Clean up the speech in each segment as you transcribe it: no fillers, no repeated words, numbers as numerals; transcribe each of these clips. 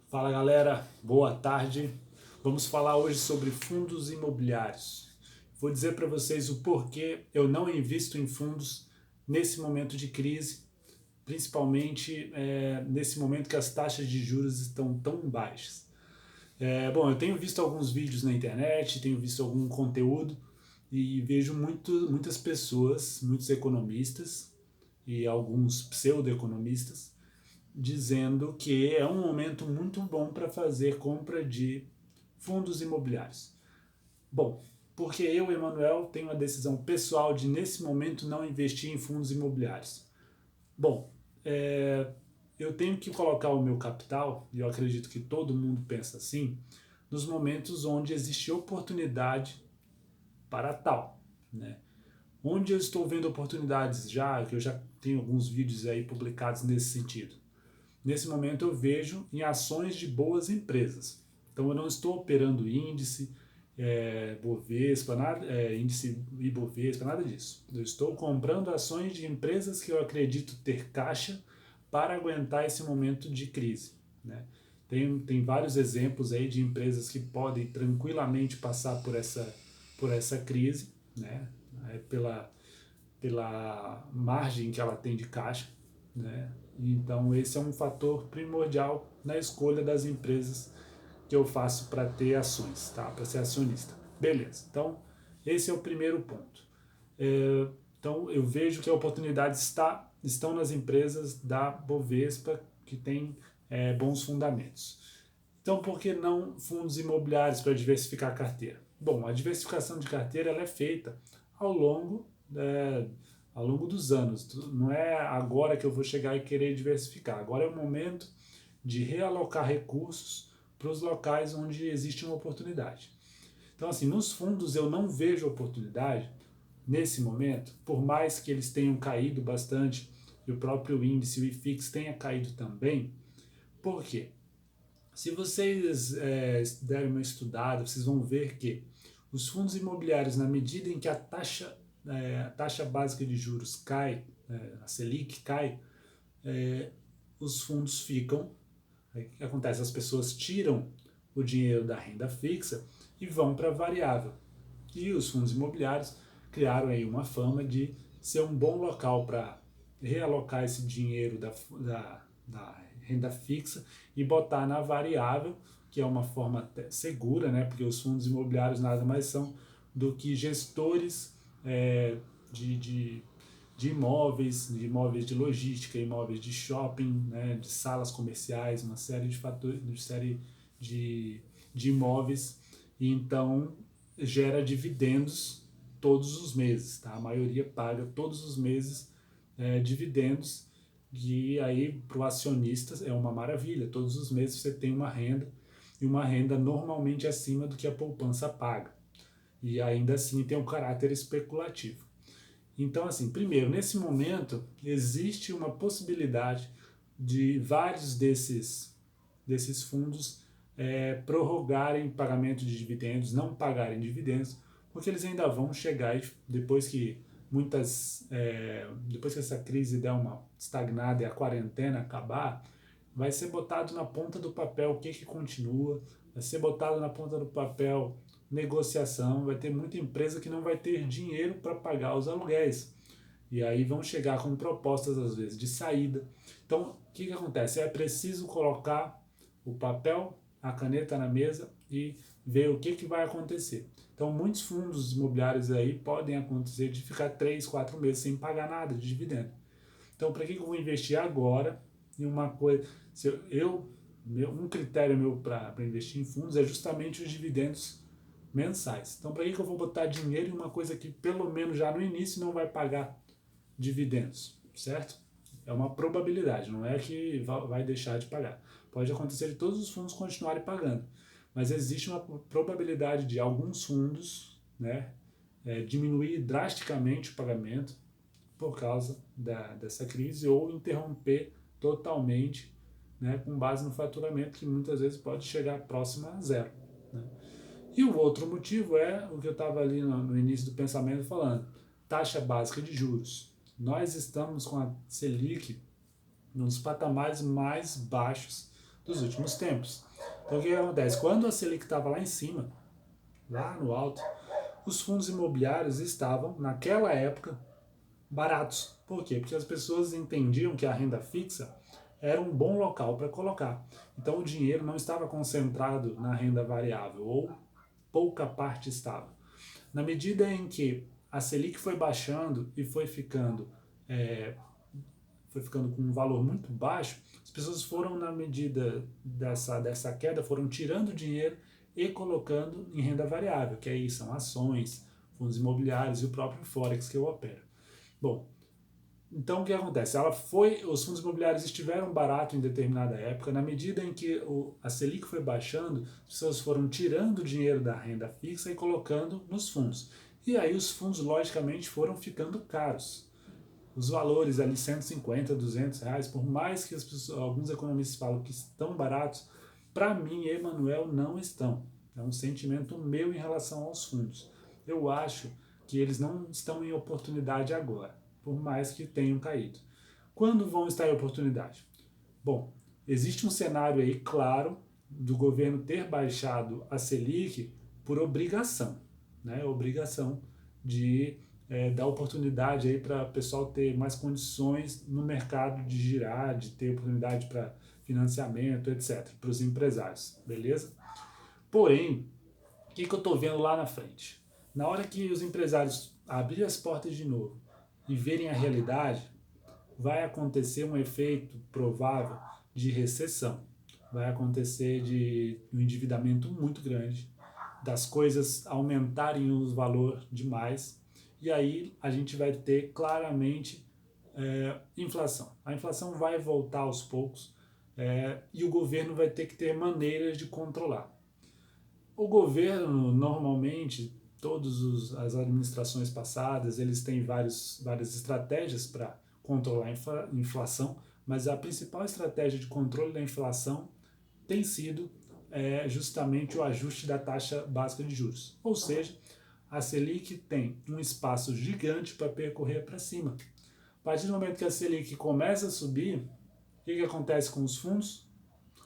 Fala galera, boa tarde. Vamos falar hoje sobre fundos imobiliários. Vou dizer para vocês o porquê eu não invisto em fundos nesse momento de crise, principalmente nesse momento que as taxas de juros estão tão baixas. Bom, eu tenho visto alguns vídeos na internet, tenho visto algum conteúdo e vejo muitas pessoas, muitos economistas e alguns pseudo-economistas dizendo que é um momento muito bom para fazer compra de fundos imobiliários. Bom, porque eu, Emanuel, tenho a decisão pessoal de nesse momento não investir em fundos imobiliários. Bom, eu tenho que colocar o meu capital, e eu acredito que todo mundo pensa assim, nos momentos onde existe oportunidade para tal, né? Onde eu estou vendo oportunidades já, que eu já tenho alguns vídeos aí publicados nesse sentido. Nesse momento eu vejo em ações de boas empresas. Então eu não estou operando índice, Bovespa, índice Ibovespa, nada disso. Eu estou comprando ações de empresas que eu acredito ter caixa para aguentar esse momento de crise, né? Tem vários exemplos aí de empresas que podem tranquilamente passar por essa crise, né? Pela margem que ela tem de caixa, né? Então esse é um fator primordial na escolha das empresas que eu faço para ter ações, tá? Para ser acionista. Beleza. Então esse é o primeiro ponto. Então eu vejo que a oportunidade estão nas empresas da Bovespa que tem bons fundamentos. Então por que não fundos imobiliários para diversificar a carteira? Bom, a diversificação de carteira ela é feita ao longo é, ao longo dos anos. Não é agora que eu vou chegar e querer diversificar. Agora é o momento de realocar recursos para os locais onde existe uma oportunidade. Então, assim, nos fundos eu não vejo oportunidade nesse momento, por mais que eles tenham caído bastante e o próprio índice, o IFIX, tenha caído também. Por quê? Se vocês derem uma estudada, vocês vão ver que os fundos imobiliários, na medida em que a taxa básica de juros cai, a Selic cai, os fundos ficam. O que acontece? As pessoas tiram o dinheiro da renda fixa e vão para a variável. E os fundos imobiliários criaram aí uma fama de ser um bom local para realocar esse dinheiro da renda fixa e botar na variável, que é uma forma segura, né? Porque os fundos imobiliários nada mais são do que gestores de, de, de imóveis de logística, imóveis de shopping, né? De salas comerciais, uma série de fatores, de imóveis, e então gera dividendos todos os meses, tá? A maioria paga todos os meses dividendos, e aí para o acionista é uma maravilha, todos os meses você tem uma renda, e uma renda normalmente acima do que a poupança paga, e ainda assim tem um caráter especulativo. Então, assim, primeiro, nesse momento existe uma possibilidade de vários desses fundos prorrogarem pagamento de dividendos, não pagarem dividendos, porque eles ainda vão chegar depois que depois que essa crise der uma estagnada e a quarentena acabar, vai ser botado na ponta do papel o que continua, vai ser botado na ponta do papel negociação, vai ter muita empresa que não vai ter dinheiro para pagar os aluguéis. E aí vão chegar com propostas, às vezes, de saída. Então, o que acontece? É preciso colocar o papel, a caneta na mesa e ver o que vai acontecer. Então, muitos fundos imobiliários aí podem acontecer de ficar 3, 4 meses sem pagar nada de dividendo. Então, para que eu vou investir agora em uma coisa? Se um critério meu para investir em fundos é justamente os dividendos mensais. Então, para que eu vou botar dinheiro em uma coisa que, pelo menos já no início, não vai pagar dividendos, certo? É uma probabilidade, não é que vai deixar de pagar. Pode acontecer de todos os fundos continuarem pagando, mas existe uma probabilidade de alguns fundos, né, diminuir drasticamente o pagamento por causa dessa crise, ou interromper totalmente, né, com base no faturamento, que muitas vezes pode chegar próximo a zero, né? E o outro motivo é o que eu estava ali no início do pensamento falando, taxa básica de juros. Nós estamos com a Selic nos patamares mais baixos dos últimos tempos. Então o que acontece? Quando a Selic estava lá em cima, lá no alto, os fundos imobiliários estavam, naquela época, baratos. Por quê? Porque as pessoas entendiam que a renda fixa era um bom local para colocar. Então o dinheiro não estava concentrado na renda variável, ou pouca parte estava. Na medida em que a Selic foi baixando e foi ficando com um valor muito baixo, as pessoas foram, na medida dessa queda, foram tirando dinheiro e colocando em renda variável, que aí são ações, fundos imobiliários e o próprio Forex que eu opero. Bom, então o que acontece? Os fundos imobiliários estiveram baratos em determinada época, na medida em que a Selic foi baixando, as pessoas foram tirando o dinheiro da renda fixa e colocando nos fundos. E aí os fundos, logicamente, foram ficando caros. Os valores ali, 150, 200 reais, por mais que alguns economistas falam que estão baratos, para mim, Emanuel, não estão. É um sentimento meu em relação aos fundos. Eu acho que eles não estão em oportunidade agora, por mais que tenham caído. Quando vão estar em oportunidade? Bom, existe um cenário aí claro do governo ter baixado a Selic por obrigação, né? Obrigação de dar oportunidade aí para o pessoal ter mais condições no mercado de girar, de ter oportunidade para financiamento, etc., para os empresários, beleza? Porém, o que eu estou vendo lá na frente? Na hora que os empresários abrirem as portas de novo e verem a realidade, vai acontecer um efeito provável de recessão. Vai acontecer de um endividamento muito grande, das coisas aumentarem o valor demais, e aí a gente vai ter claramente inflação. A inflação vai voltar aos poucos e o governo vai ter que ter maneiras de controlar. O governo, normalmente, as administrações passadas, eles têm várias estratégias para controlar a inflação, mas a principal estratégia de controle da inflação tem sido justamente o ajuste da taxa básica de juros. Ou seja, a Selic tem um espaço gigante para percorrer para cima. A partir do momento que a Selic começa a subir, o que acontece com os fundos?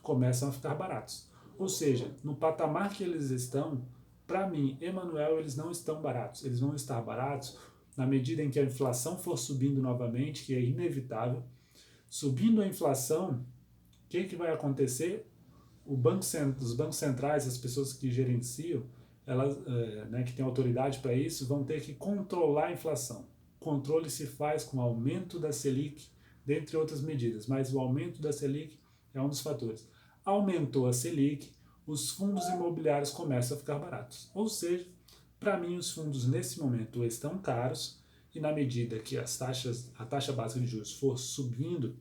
Começam a ficar baratos. Ou seja, no patamar que eles estão, para mim, Emanuel, eles não estão baratos. Eles vão estar baratos na medida em que a inflação for subindo novamente, que é inevitável. Subindo a inflação, o que vai acontecer? Os bancos centrais, as pessoas que gerenciam, elas, que têm autoridade para isso, vão ter que controlar a inflação. O controle se faz com o aumento da Selic, dentre outras medidas, mas o aumento da Selic é um dos fatores. Aumentou a Selic, os fundos imobiliários começam a ficar baratos. Ou seja, para mim os fundos nesse momento estão caros e na medida que a taxa básica de juros for subindo,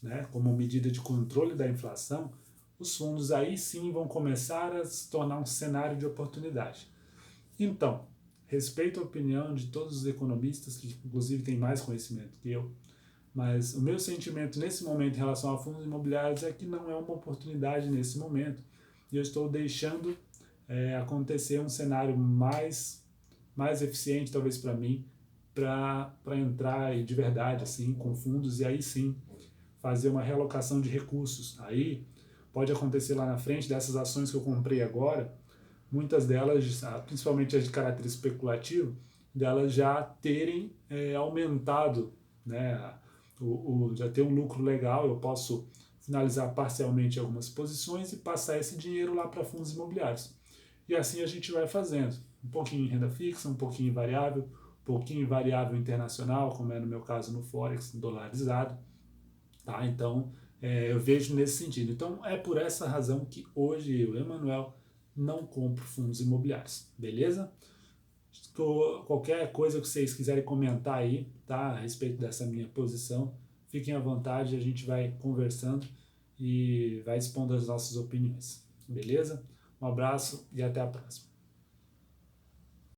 né, como medida de controle da inflação, os fundos aí sim vão começar a se tornar um cenário de oportunidade. Então, respeito a opinião de todos os economistas, que inclusive têm mais conhecimento que eu, mas o meu sentimento nesse momento em relação a fundos imobiliários é que não é uma oportunidade nesse momento. E eu estou deixando acontecer um cenário mais eficiente, talvez para mim, para entrar de verdade assim, com fundos e aí sim fazer uma realocação de recursos. Aí pode acontecer lá na frente dessas ações que eu comprei agora, muitas delas, principalmente as de caráter especulativo, delas já terem aumentado, né, já ter um lucro legal, eu posso finalizar parcialmente algumas posições e passar esse dinheiro lá para fundos imobiliários. E assim a gente vai fazendo, um pouquinho em renda fixa, um pouquinho em variável, um pouquinho em variável internacional, como é no meu caso no Forex, dolarizado. Tá? Então, eu vejo nesse sentido. Então, é por essa razão que hoje eu, Emanuel, não compro fundos imobiliários, beleza? Qualquer coisa que vocês quiserem comentar aí, tá, a respeito dessa minha posição, fiquem à vontade, a gente vai conversando e vai expondo as nossas opiniões, beleza? Um abraço e até a próxima.